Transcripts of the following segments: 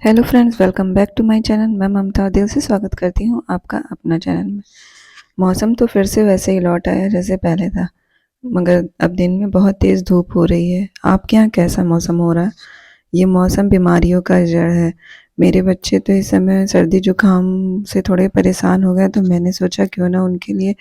Hello friends, welcome back to my channel. मैं ममता दिल से स्वागत करती हूँ आपका अपना चैनल में। मौसम तो फिर से वैसे ही लौट आया जैसे पहले था, मगर अब दिन में बहुत तेज़ धूप हो रही है। आपके यहाँ कैसा मौसम हो रहा है? ये मौसम बीमारियों का जड़ है। मेरे बच्चे तो इस समय सर्दी जुकाम से थोड़े परेशान हो गए, तो मैंने सोचा क्यों ना उनके लिए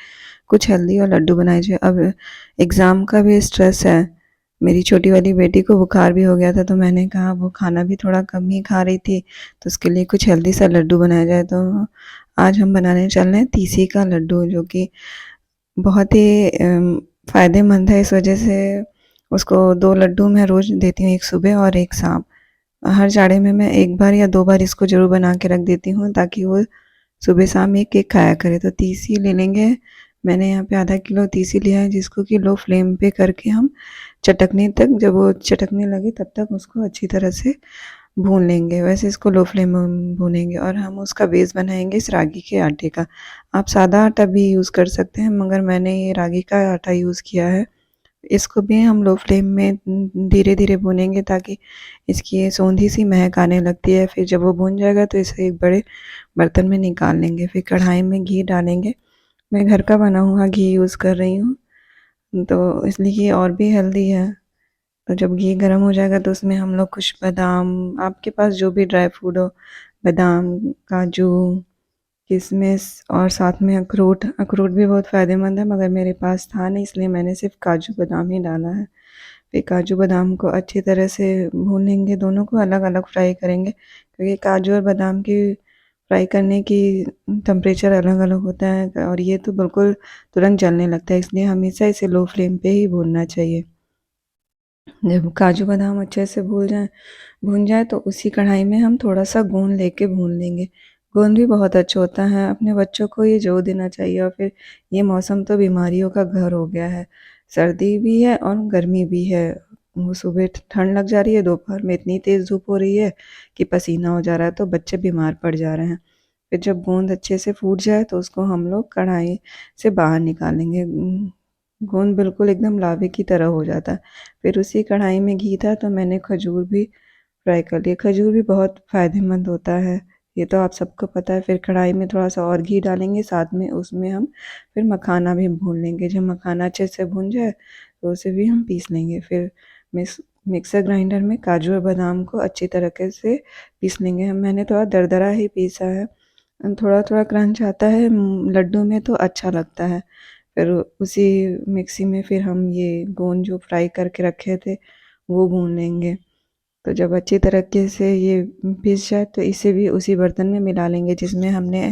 कुछ हेल्दी और लड्डू बनाए जाए। अब एग्ज़ाम का भी स्ट्रेस है। मेरी छोटी वाली बेटी को बुखार भी हो गया था, तो मैंने कहा वो खाना भी थोड़ा कम ही खा रही थी, तो उसके लिए कुछ हेल्दी सा लड्डू बनाया जाए। तो आज हम बनाने चल रहे हैं तीसी का लड्डू, जो कि बहुत ही फ़ायदेमंद है। इस वजह से उसको 2 लड्डू मैं रोज़ देती हूँ, एक सुबह और एक शाम। हर जाड़े में मैं 1 बार या 2 बार इसको ज़रूर बना के रख देती हूँ, ताकि वो सुबह शाम एक एक खाया करे। तो तीसी ले लेंगे। मैंने यहाँ पे आधा किलो तीसी लिया है, जिसको कि लो फ्लेम पे करके हम चटकने तक, जब वो चटकने लगे तब तक उसको अच्छी तरह से भून लेंगे। वैसे इसको लो फ्लेम में भूनेंगे और हम उसका बेस बनाएंगे इस रागी के आटे का। आप सादा आटा भी यूज़ कर सकते हैं, मगर मैंने ये रागी का आटा यूज़ किया है। इसको भी हम लो फ्लेम में धीरे धीरे भूनेंगे, ताकि इसकी ये सौंधी सी महक आने लगती है। फिर जब वो भून जाएगा तो इसे एक बड़े बर्तन में निकाल लेंगे। फिर कढ़ाई में घी डालेंगे। मैं घर का बना हुआ घी यूज़ कर रही हूँ, तो इसलिए ये और भी हेल्दी है। तो जब घी गर्म हो जाएगा तो उसमें हम लोग कुछ बादाम, आपके पास जो भी ड्राई फ्रूट हो, बादाम, काजू, किशमिश और साथ में अखरोट। अखरोट भी बहुत फ़ायदेमंद है, मगर मेरे पास था नहीं, इसलिए मैंने सिर्फ काजू बादाम ही डाला है। फिर काजू बादाम को अच्छी तरह से भून लेंगे, दोनों को अलग अलग फ्राई करेंगे, क्योंकि काजू और बादाम की फ्राई करने की टेम्परेचर अलग अलग होता है, और ये तो बिल्कुल तुरंत जलने लगता है, इसलिए हमेशा इसे लो फ्लेम पे ही भूनना चाहिए। जब काजू बादाम अच्छे से भून जाए तो उसी कढ़ाई में हम थोड़ा सा गोंद लेके भून लेंगे। गोंद भी बहुत अच्छा होता है, अपने बच्चों को ये ज़रूर देना चाहिए। और फिर ये मौसम तो बीमारियों का घर हो गया है, सर्दी भी है और गर्मी भी है। वो सुबह ठंड लग जा रही है, दोपहर में इतनी तेज़ धूप हो रही है कि पसीना हो जा रहा है, तो बच्चे बीमार पड़ जा रहे हैं। फिर जब गोंद अच्छे से फूट जाए तो उसको हम लोग कढ़ाई से बाहर निकालेंगे। गोंद बिल्कुल एकदम लावे की तरह हो जाता है। फिर उसी कढ़ाई में घी था, तो मैंने खजूर भी फ्राई कर लिया। खजूर भी बहुत फ़ायदेमंद होता है, ये तो आप सबको पता है। फिर कढ़ाई में थोड़ा सा और घी डालेंगे, साथ में उसमें हम फिर मखाना भी भून लेंगे। जब मखाना अच्छे से भुन जाए तो उसे भी हम पीस लेंगे। फिर मिक्सर ग्राइंडर में काजू और बादाम को अच्छी तरीके से पीस लेंगे। मैंने थोड़ा दरदरा ही पीसा है, थोड़ा थोड़ा क्रंच आता है लड्डू में, तो अच्छा लगता है। फिर उसी मिक्सी में फिर हम ये गोंद जो फ्राई करके रखे थे वो भून लेंगे। तो जब अच्छी तरीके से ये पिस जाए तो इसे भी उसी बर्तन में मिला लेंगे, जिसमें हमने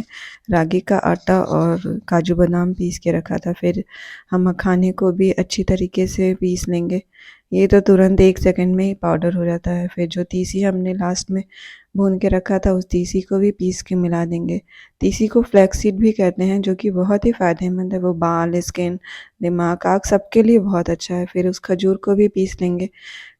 रागी का आटा और काजू बादाम पीस के रखा था। फिर हम मखाने को भी अच्छी तरीके से पीस लेंगे। ये तो तुरंत 1 सेकंड में ही पाउडर हो जाता है। फिर जो तीसी हमने लास्ट में भून के रखा था, उस तीसी को भी पीस के मिला देंगे। तीसी को फ्लैक्सीड भी कहते हैं, जो कि बहुत ही फ़ायदेमंद है। वो बाल, स्किन, दिमाग, आँख सबके लिए बहुत अच्छा है। फिर उस खजूर को भी पीस लेंगे।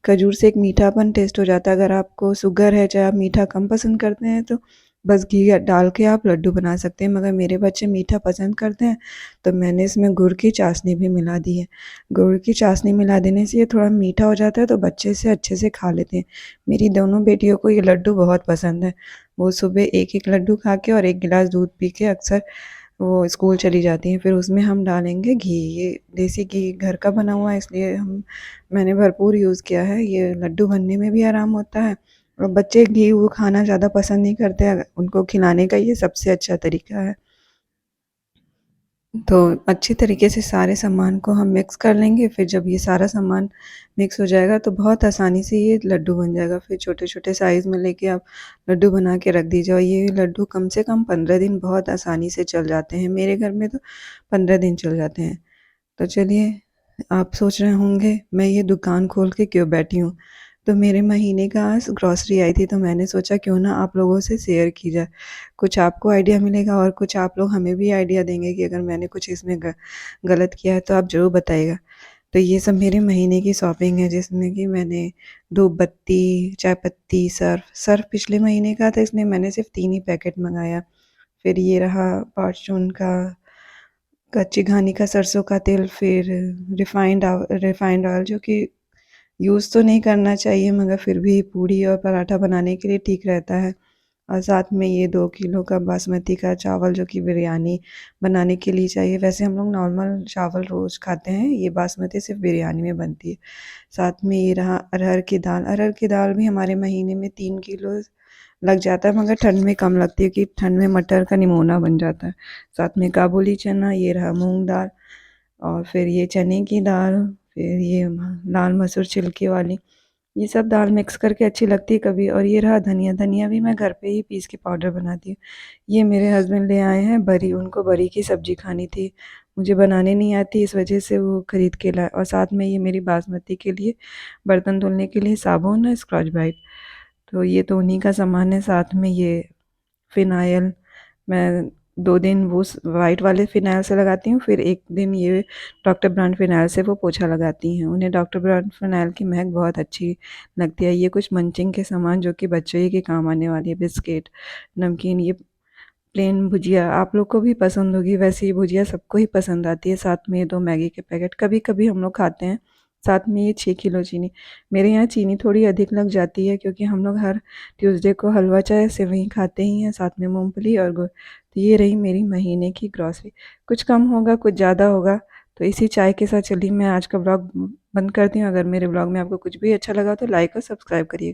खजूर से एक मीठापन टेस्ट हो जाता है। अगर आपको शुगर है, चाहे आप मीठा कम पसंद करते हैं, तो बस घी डाल के आप लड्डू बना सकते हैं, मगर मेरे बच्चे मीठा पसंद करते हैं, तो मैंने इसमें गुड़ की चाशनी भी मिला दी है। गुड़ की चाशनी मिला देने से ये थोड़ा मीठा हो जाता है, तो बच्चे इसे अच्छे से खा लेते हैं। मेरी दोनों बेटियों को ये लड्डू बहुत पसंद है। वो सुबह एक एक लड्डू खा के और 1 गिलास दूध पी के अक्सर वो स्कूल चली जाती हैं। फिर उसमें हम डालेंगे घी। ये देसी घी घर का बना हुआ है, इसलिए मैंने भरपूर यूज़ किया है। ये लड्डू बनने में भी आराम होता है, और बच्चे घी वो खाना ज़्यादा पसंद नहीं करते हैं, उनको खिलाने का ये सबसे अच्छा तरीका है। तो अच्छी तरीके से सारे सामान को हम मिक्स कर लेंगे। फिर जब ये सारा सामान मिक्स हो जाएगा तो बहुत आसानी से ये लड्डू बन जाएगा। फिर छोटे-छोटे साइज़ में लेके आप लड्डू बना के रख दीजिए, और ये लड्डू कम से कम 15 दिन बहुत आसानी से चल जाते हैं। मेरे घर में तो 15 दिन चल जाते हैं। तो चलिए, आप सोच रहे होंगे मैं ये दुकान खोल के क्यों बैठी हूँ? तो मेरे महीने का ग्रॉसरी आई थी, तो मैंने सोचा क्यों ना आप लोगों से शेयर की जाए। कुछ आपको आइडिया मिलेगा और कुछ आप लोग हमें भी आइडिया देंगे कि अगर मैंने कुछ इसमें गलत किया है तो आप ज़रूर बताइएगा। तो ये सब मेरे महीने की शॉपिंग है, जिसमें कि मैंने धूप बत्ती, चाय पत्ती, सर्फ़ पिछले महीने का था, इसलिए मैंने सिर्फ़ 3 ही पैकेट मँगाया। फिर ये रहा फॉर्च्यून का कच्ची घानी का सरसों का तेल, फिर रिफाइंड ऑयल, जो कि यूज़ तो नहीं करना चाहिए मगर फिर भी पूड़ी और पराठा बनाने के लिए ठीक रहता है। और साथ में ये 2 किलो का बासमती का चावल जो कि बिरयानी बनाने के लिए चाहिए। वैसे हम लोग नॉर्मल चावल रोज़ खाते हैं, ये बासमती सिर्फ़ बिरयानी में बनती है। साथ में ये रहा अरहर की दाल भी हमारे महीने में 3 किलो लग जाता है, मगर ठंड में कम लगती है कि ठंड में मटर का निमोना बन जाता है। साथ में काबुली चना, ये रहा मूँग दाल और फिर ये चने की दाल, फिर ये लाल मसूर छिलके वाली, ये सब दाल मिक्स करके अच्छी लगती है कभी। और ये रहा धनिया, धनिया भी मैं घर पे ही पीस के पाउडर बनाती हूँ। ये मेरे हस्बैंड ले आए हैं बरी, उनको बरी की सब्ज़ी खानी थी, मुझे बनाने नहीं आती, इस वजह से वो खरीद के लाए। और साथ में ये मेरी बासमती के लिए बर्तन धुलने के लिए साबुन है, स्कॉच ब्राइट, तो ये तो उन्हीं का सामान है। साथ में ये फ़िनाइल, मैं 2 दिन वो वाइट वाले फ़िनाइल से लगाती हूँ, फिर 1 दिन ये डॉक्टर ब्रांड फ़िनाइल से वो पोछा लगाती हैं। उन्हें डॉक्टर ब्रांड फ़िनाइल की महक बहुत अच्छी लगती है। ये कुछ मंचिंग के सामान जो कि बच्चों ही के काम आने वाली है, बिस्किट, नमकीन, ये प्लेन भुजिया आप लोग को भी पसंद होगी, वैसे ये भुजिया सबको ही पसंद आती है। साथ में ये 2 मैगी के पैकेट कभी-कभी हम लोग खाते हैं। साथ में ये 6 किलो चीनी, मेरे यहाँ चीनी थोड़ी अधिक लग जाती है क्योंकि हम लोग हर ट्यूसडे को हलवा चाय सेवई खाते ही हैं, साथ में मूँगफली और गुड़। तो ये रही मेरी महीने की ग्रॉसरी, कुछ कम होगा, कुछ ज़्यादा होगा। तो इसी चाय के साथ चलिए मैं आज का व्लॉग बंद करती हूँ। अगर मेरे व्लॉग में आपको कुछ भी अच्छा लगा तो लाइक और सब्सक्राइब करिए।